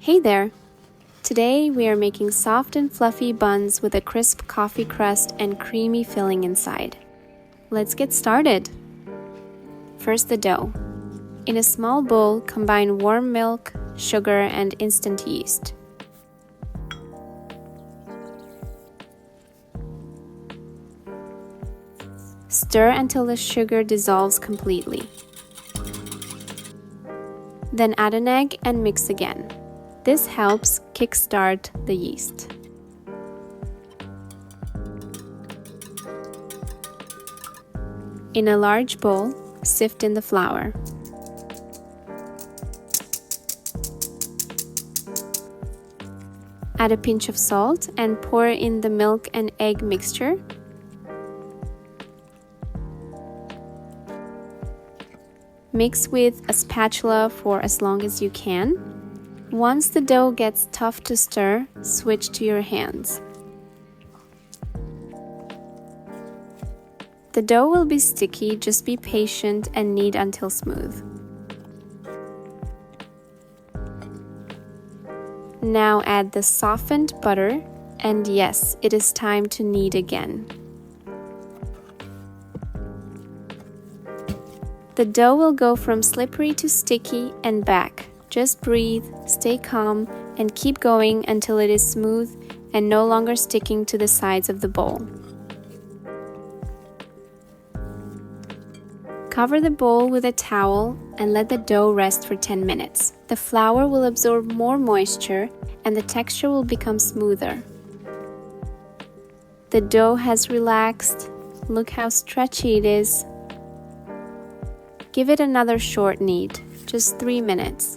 Hey there! Today we are making soft and fluffy buns with a crisp coffee crust and creamy filling inside. Let's get started! First, the dough. In a small bowl, combine warm milk, sugar, and instant yeast. Stir until the sugar dissolves completely. Then add an egg and mix again. This helps kickstart the yeast. In a large bowl, sift in the flour. Add a pinch of salt and pour in the milk and egg mixture. Mix with a spatula for as long as you can. Once the dough gets tough to stir, switch to your hands. The dough will be sticky, just be patient and knead until smooth. Now add the softened butter, and yes, it is time to knead again. The dough will go from slippery to sticky and back. Just breathe, stay calm, and keep going until it is smooth and no longer sticking to the sides of the bowl. Cover the bowl with a towel and let the dough rest for 10 minutes. The flour will absorb more moisture and the texture will become smoother. The dough has relaxed. Look how stretchy it is. Give it another short knead, just 3 minutes.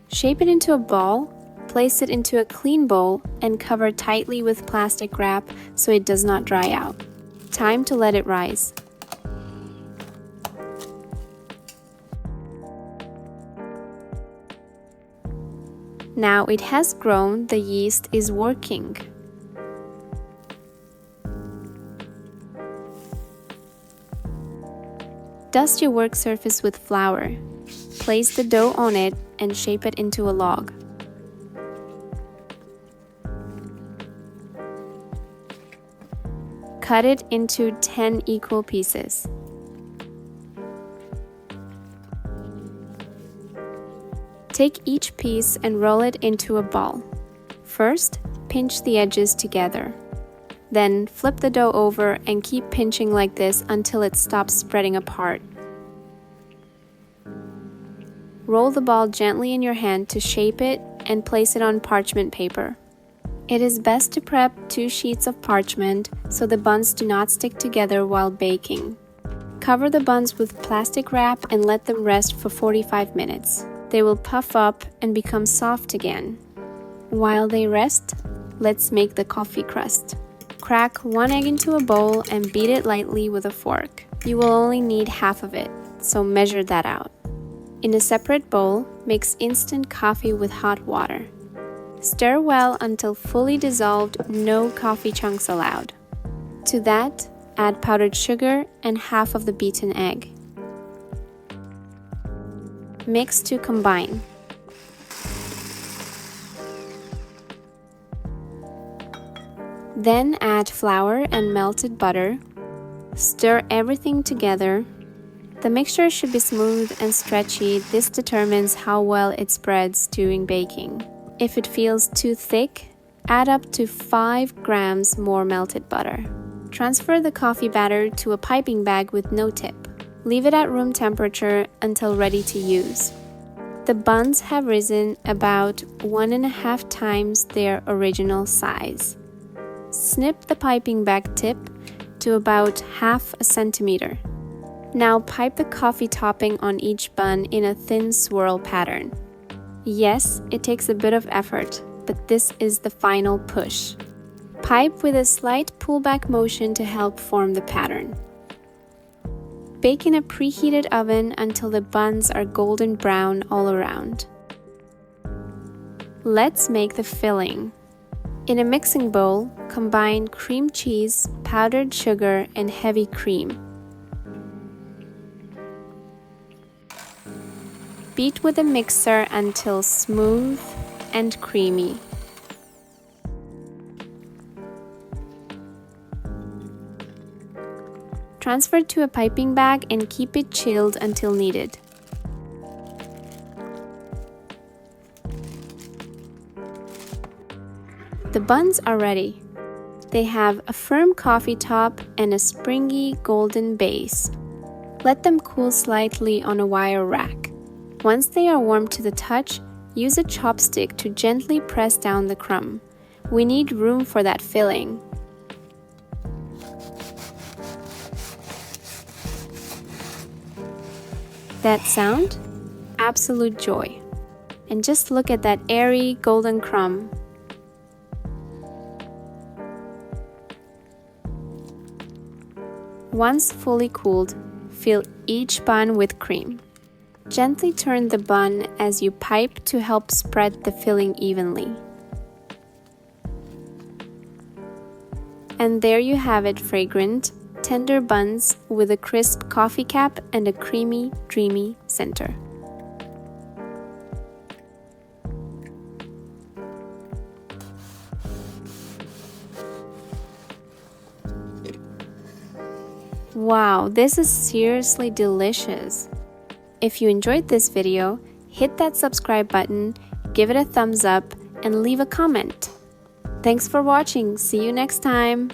Shape it into a ball, place it into a clean bowl, and cover tightly with plastic wrap so it does not dry out. Time to let it rise. Now it has grown, the yeast is working. Dust your work surface with flour. Place the dough on it and shape it into a log. Cut it into 10 equal pieces. Take each piece and roll it into a ball. First, pinch the edges together. Then flip the dough over and keep pinching like this until it stops spreading apart. Roll the ball gently in your hand to shape it and place it on parchment paper. It is best to prep 2 sheets of parchment so the buns do not stick together while baking. Cover the buns with plastic wrap and let them rest for 45 minutes. They will puff up and become soft again. While they rest, let's make the coffee crust. Crack 1 egg into a bowl and beat it lightly with a fork. You will only need half of it, so measure that out. In a separate bowl, mix instant coffee with hot water. Stir well until fully dissolved, no coffee chunks allowed. To that, add powdered sugar and half of the beaten egg. Mix to combine. Then add flour and melted butter. Stir everything together. The mixture should be smooth and stretchy. This determines how well it spreads during baking. If it feels too thick, add up to 5 grams more melted butter. Transfer the coffee batter to a piping bag with no tip. Leave it at room temperature until ready to use. The buns have risen about 1.5 times their original size. Snip the piping bag tip to about 1/2 centimeter. Now pipe the coffee topping on each bun in a thin swirl pattern. Yes, it takes a bit of effort, but this is the final push. Pipe with a slight pullback motion to help form the pattern. Bake in a preheated oven until the buns are golden brown all around. Let's make the filling. In a mixing bowl, combine cream cheese, powdered sugar, and heavy cream. Beat with a mixer until smooth and creamy. Transfer to a piping bag and keep it chilled until needed. The buns are ready. They have a firm coffee top and a springy golden base. Let them cool slightly on a wire rack. Once they are warm to the touch, use a chopstick to gently press down the crumb. We need room for that filling. That sound? Absolute joy. And just look at that airy golden crumb. Once fully cooled, fill each bun with cream. Gently turn the bun as you pipe to help spread the filling evenly. And there you have it, fragrant, tender buns with a crisp coffee cap and a creamy, dreamy center. Wow, this is seriously delicious. If you enjoyed this video, hit that subscribe button, give it a thumbs up, and leave a comment. Thanks for watching. See you next time.